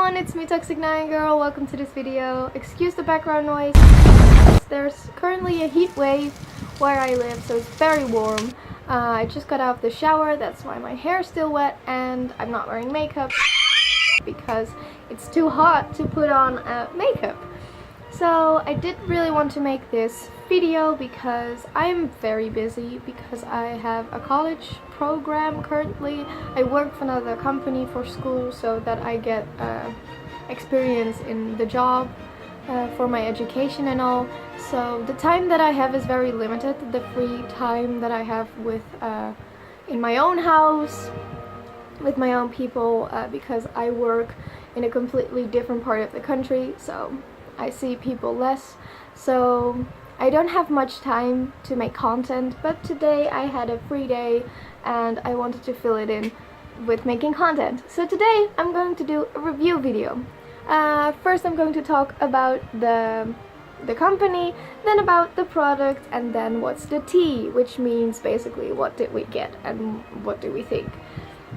everyone, it's me Toxic 9 Girl. Welcome to this video. Excuse the background noise. There's currently a heat wave where I live, so it's very warm. I just got out of the shower, that's why my hair is still wet, and I'm not wearing makeup because it's too hot to put on makeup. So I did really want to make this video because I'm very busy because I have a college program currently. I work for another company for school so that I get experience in the job for my education and all. So the time that I have is very limited, the free time that I have with in my own house with my own people because I work in a completely different part of the country, so I see people less, so I don't have much time to make content. But today I had a free day and I wanted to fill it in with making content. So today I'm going to do a review video. First I'm going to talk about the company, then about the product, and then what's the tea, which means basically what did we get and what do we think.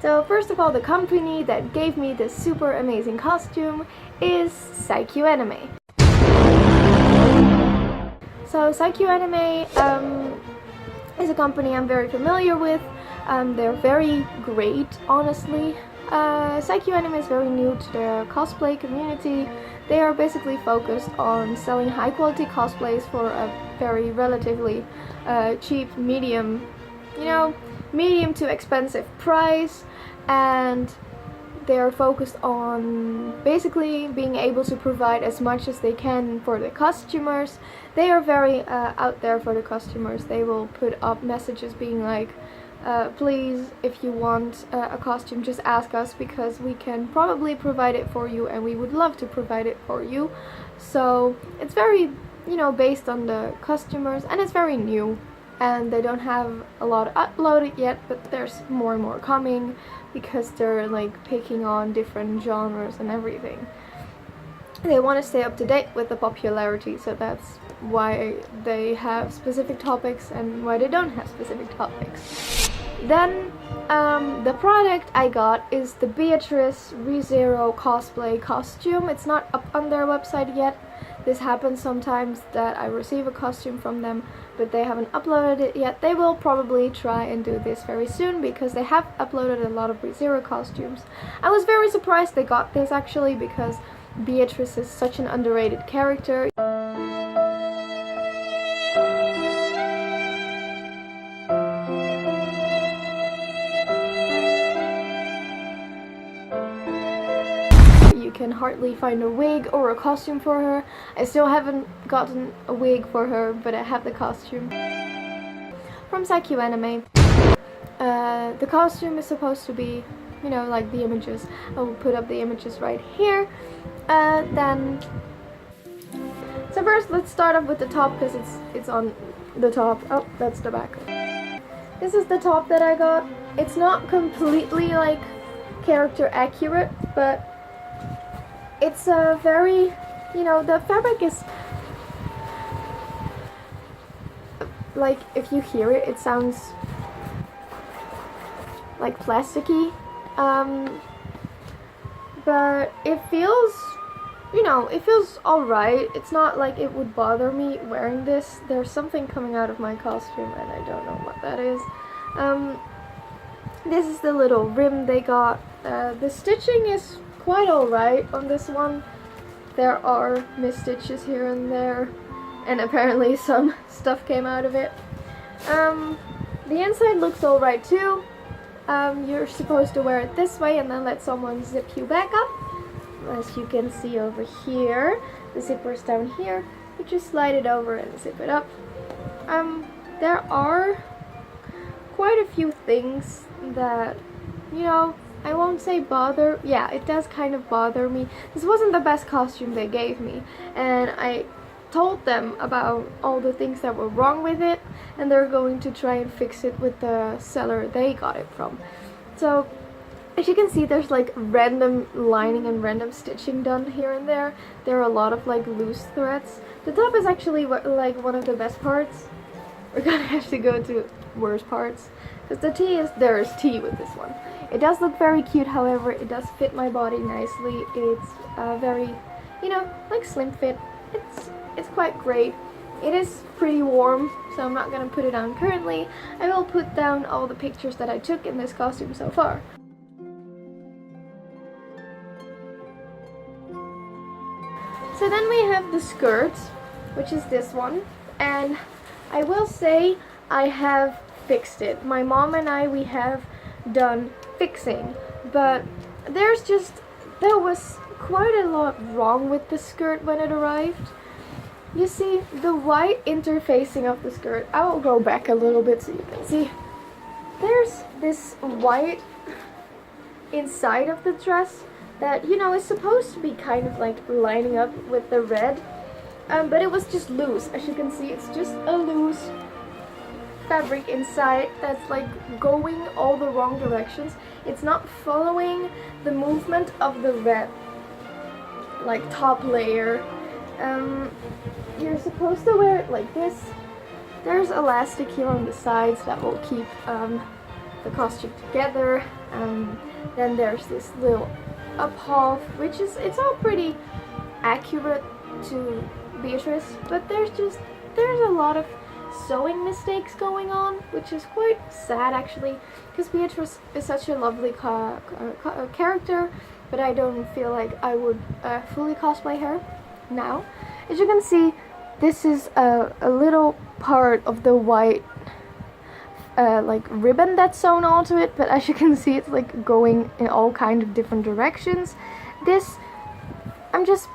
So first of all, the company that gave me this super amazing costume is Saikouanime. So Saikouanime is a company I'm very familiar with. They're very great, honestly. Saikouanime is very new to the cosplay community. They are basically focused on selling high quality cosplays for a very relatively cheap, medium to expensive price, and they're focused on basically being able to provide as much as they can for the customers. They are very out there for the customers. They will put up messages being like, please, if you want a costume, just ask us because we can probably provide it for you and we would love to provide it for you. So it's very, based on the customers, and it's very new. And they don't have a lot uploaded yet, but there's more and more coming because they're like picking on different genres and everything. They want to stay up to date with the popularity, so that's why they have specific topics and why they don't have specific topics. Then the product I got is the Beatrice Re cosplay costume. It's not up on their website yet. This happens sometimes that I receive a costume from them, but they haven't uploaded it yet. They will probably try and do this very soon because they have uploaded a lot of Re costumes. I was very surprised they got this actually because Beatrice is such an underrated character. Can hardly find a wig or a costume for her. I still haven't gotten a wig for her, but I have the costume from Saikouanime. The costume is supposed to be, like the images. I will put up the images right here. So first let's start off with the top because it's on the top. Oh, that's the back. This is the top that I got. It's not completely like character accurate, but it's a very, the fabric is, like, if you hear it, it sounds like plasticky, but it feels, it feels alright. It's not like it would bother me wearing this. There's something coming out of my costume and I don't know what that is. This is the little rim they got. The stitching is quite alright on this one. There are misstitches here and there, and apparently some stuff came out of it. The inside looks alright too. You're supposed to wear it this way and then let someone zip you back up. As you can see over here, the zipper's down here. You just slide it over and zip it up. There are quite a few things that, I won't say bother. Yeah, it does kind of bother me. This wasn't the best costume they gave me, and I told them about all the things that were wrong with it, and they're going to try and fix it with the seller they got it from. So as you can see, there's like random lining and random stitching done here and there. There are a lot of like loose threads. The top is actually like one of the best parts. We're gonna have to go to worse parts because the tea is, there is tea with this one. It does look very cute, however, it does fit my body nicely. It's very, you know, like slim fit. It's quite great. It is pretty warm, so I'm not gonna put it on currently. I will put down all the pictures that I took in this costume so far. So then we have the skirt, which is this one, and I will say I have fixed it. My mom and I, we have done fixing, but there was quite a lot wrong with the skirt when it arrived. You see, the white interfacing of the skirt, I will go back a little bit so you can see. There's this white inside of the dress that, you know, is supposed to be kind of like lining up with the red, but it was just loose. As you can see, it's just a loose fabric inside that's like going all the wrong directions. It's not following the movement of the red, like top layer. You're supposed to wear it like this. There's elastic here on the sides that will keep the costume together. Then there's this little up half, which is, it's all pretty accurate to Beatrice, but there's a lot of sewing mistakes going on, which is quite sad actually, because Beatrice is such a lovely character, but I don't feel like I would fully cosplay her now. As you can see, this is a little part of the white like ribbon that's sewn onto it, but as you can see, it's like going in all kind of different directions. This, I'm just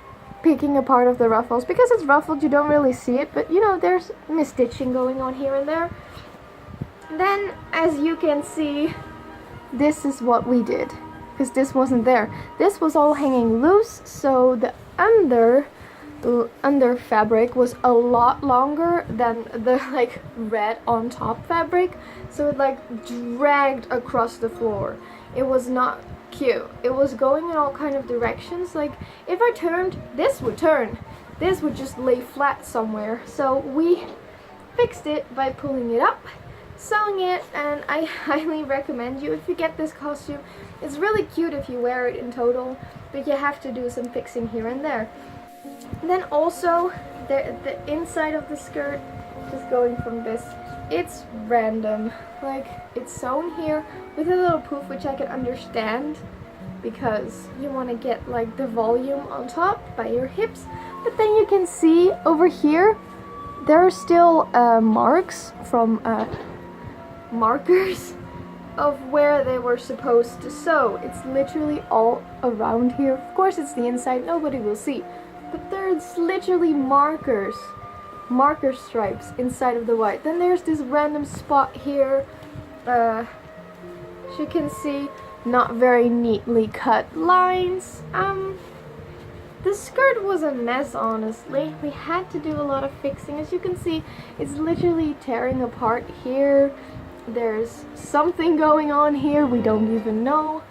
picking a part of the ruffles because it's ruffled. You don't really see it, but you know, there's misstitching going on here and there. Then, as you can see, this is what we did, because this wasn't there. This was all hanging loose, so the under fabric was a lot longer than the like red on top fabric, so it like dragged across the floor. It was not cute. It was going in all kind of directions. Like if I turned, this would turn, this would just lay flat somewhere. So we fixed it by pulling it up, sewing it, and I highly recommend you if you get this costume. It's really cute if you wear it in total, but you have to do some fixing here and there. Then also the inside of the skirt, just going from this, it's random. Like it's sewn here with a little poof, which I can understand because you want to get like the volume on top by your hips. But then you can see over here there are still marks from markers of where they were supposed to sew. It's literally all around here. Of course it's the inside, nobody will see. But there's literally marker stripes inside of the white. Then there's this random spot here. As you can see, not very neatly cut lines. The skirt was a mess, honestly. We had to do a lot of fixing. As you can see, it's literally tearing apart here. There's something going on here we don't even know.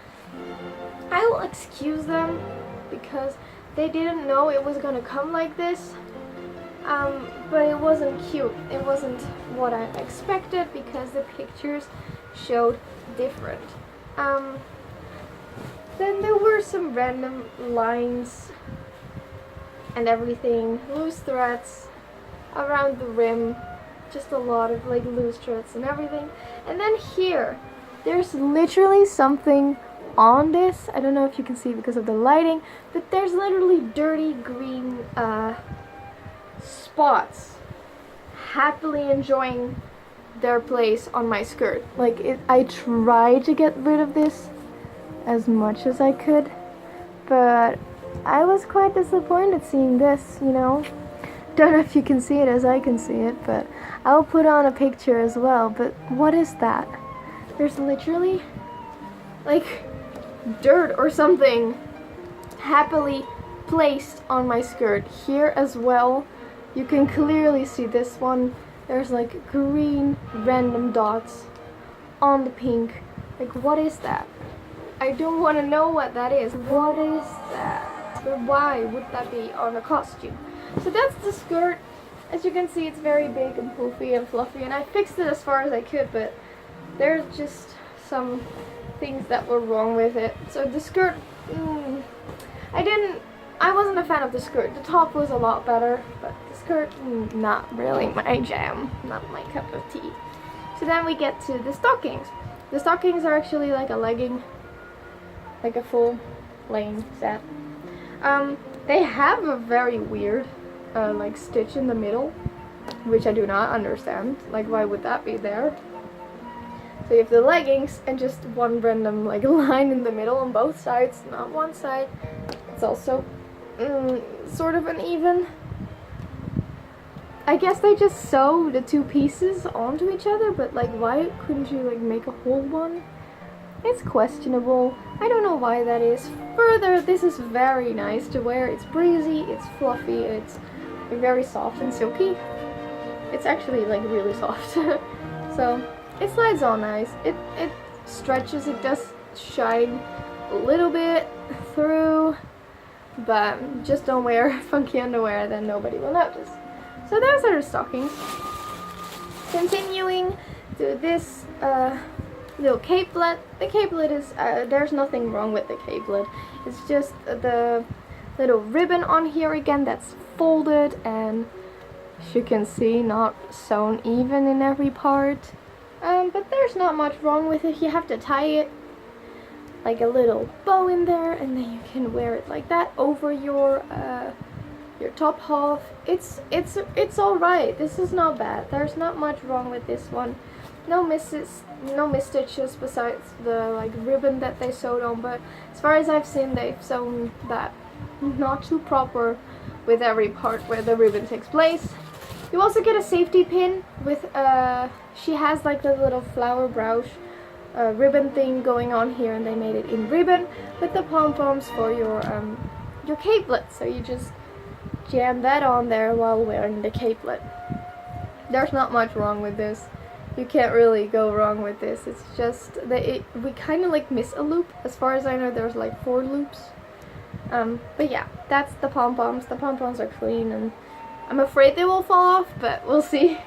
I will excuse them because they didn't know it was gonna come like this, but it wasn't cute. It wasn't what I expected because the pictures showed different. Then there were some random lines and everything, loose threads around the rim, just a lot of like loose threads and everything. And then here, there's literally something on this. I don't know if you can see because of the lighting, but there's literally dirty green spots happily enjoying their place on my skirt. Like I tried to get rid of this as much as I could, but I was quite disappointed seeing this, you know. Don't know if you can see it as I can see it, but I'll put on a picture as well. But what is that? There's literally like dirt or something happily placed on my skirt here as well. You can clearly see this one. There's like green random dots on the pink. Like what is that? I don't want to know what that is. What is that? But why would that be on a costume? So that's the skirt. As you can see, it's very big and poofy and fluffy, and I fixed it as far as I could, but there's just some things that were wrong with it. So the skirt, I wasn't a fan of the skirt. The top was a lot better, but the skirt, not really my jam, not my cup of tea. So then we get to the stockings. The stockings are actually like a legging, like a full laying set. They have a very weird like stitch in the middle, which I do not understand. Like, why would that be there? So you have the leggings and just one random like line in the middle on both sides, not one side. It's also sort of uneven. I guess they just sew the two pieces onto each other, but like, why couldn't you like make a whole one? It's questionable. I don't know why that is. Further, this is very nice to wear. It's breezy, it's fluffy, it's very soft and silky. It's actually like really soft. So it slides on nice. It stretches, it does shine a little bit through, but just don't wear funky underwear, then nobody will notice. So those are the stockings. Continuing to this little capelet. The capelet is, there's nothing wrong with the capelet. It's just the little ribbon on here again that's folded, and as you can see, not sewn even in every part. But there's not much wrong with it. You have to tie it like a little bow in there, and then you can wear it like that over your top half. It's all right. This is not bad. There's not much wrong with this one. No misstitches besides the like ribbon that they sewed on, but as far as I've seen, they've sewn that not too proper with every part where the ribbon takes place. You also get a safety pin with she has like the little flower brooch ribbon thing going on here, and they made it in ribbon with the pom-poms for your capelet. So you just jam that on there while wearing the capelet. There's not much wrong with this. You can't really go wrong with this. It's just that we kind of like miss a loop. As far as I know, there's like 4 loops. But yeah, that's the pom-poms. The pom-poms are clean, and I'm afraid they will fall off, but we'll see.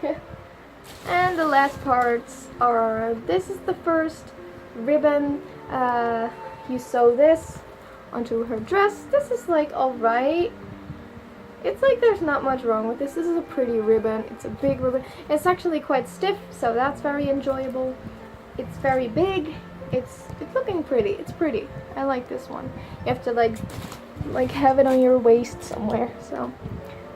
And the last parts are, this is the first ribbon. You sew this onto her dress. This is like alright. It's like there's not much wrong with this. This is a pretty ribbon. It's a big ribbon. It's actually quite stiff, so that's very enjoyable. It's very big. It's looking pretty. It's pretty. I like this one. You have to like have it on your waist somewhere. So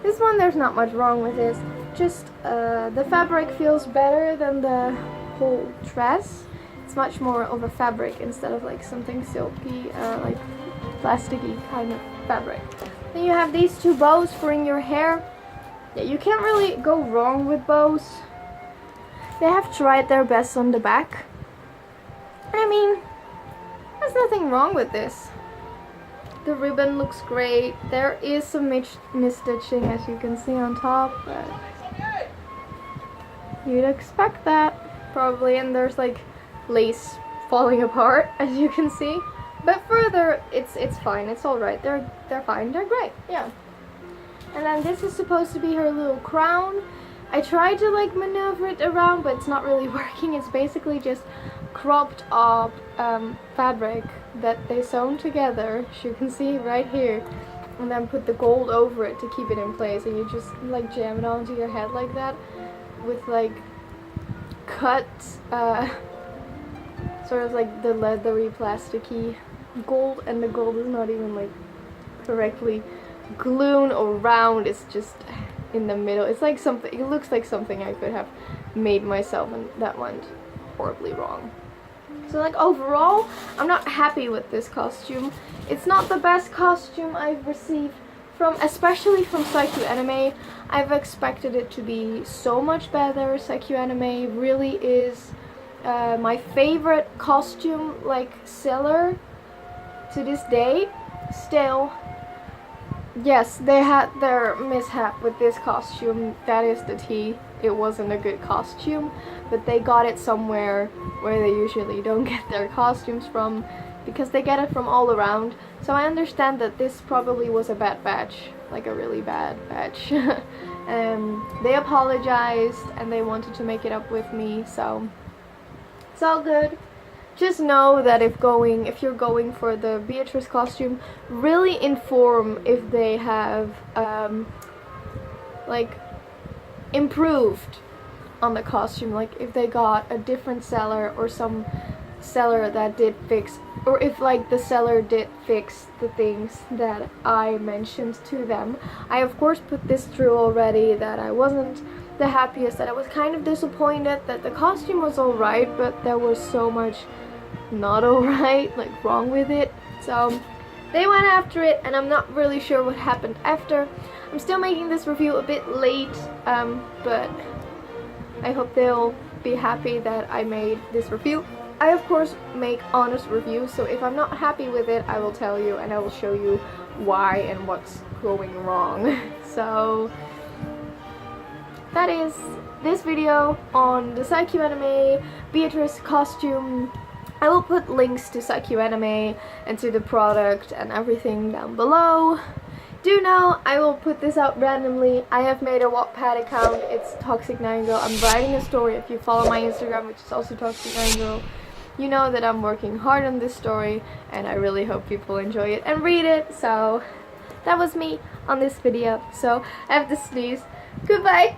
this one, there's not much wrong with this. Just the fabric feels better than the whole dress. It's much more of a fabric instead of like something silky, like plasticky kind of fabric. Then you have these 2 bows for in your hair. Yeah, you can't really go wrong with bows. They have tried their best on the back. I mean, there's nothing wrong with this. The ribbon looks great. There is some misstitching, as you can see on top, but you'd expect that probably. And there's like lace falling apart, as you can see. But further, it's fine. It's all right. They're fine. They're great. Yeah. And then this is supposed to be her little crown. I tried to like maneuver it around, but it's not really working. It's basically just cropped up fabric that they sewn together, as you can see right here, and then put the gold over it to keep it in place. And you just like jam it onto your head like that with like cut sort of like the leathery plasticky gold, and the gold is not even like correctly glued or round. It's just in the middle. It's like something, it looks like something I could have made myself, and that went horribly wrong. So like overall, I'm not happy with this costume. It's not the best costume I've received from, especially from Saikouanime. I've expected it to be so much better. Saikouanime really is my favorite costume like seller to this day. Still, yes, they had their mishap with this costume. That is the tea. It wasn't a good costume, but they got it somewhere where they usually don't get their costumes from, because they get it from all around. So I understand that this probably was a bad batch, like a really bad batch. They apologized and they wanted to make it up with me, so it's all good. just know that if you're going for the Beatrice costume, really inform if they have like improved on the costume, like if they got a different seller or some seller that did fix, or if like the seller did fix the things that I mentioned to them. I of course put this through already, that I wasn't the happiest, that I was kind of disappointed that the costume was alright, but there was so much not alright, like wrong with it. So they went after it, and I'm not really sure what happened after. I'm still making this review a bit late, but I hope they'll be happy that I made this review. I of course make honest reviews, so if I'm not happy with it, I will tell you and I will show you why and what's going wrong. So that is this video on the Saikouanime Beatrice costume. I will put links to Saikouanime and to the product and everything down below. Do know I will put this out randomly. I have made a Wattpad account. It's Toxic9Girl. I'm writing a story. If you follow my Instagram, which is also Toxic9Girl, you know that I'm working hard on this story, and I really hope people enjoy it and read it. So that was me on this video. So I have to sneeze. Goodbye.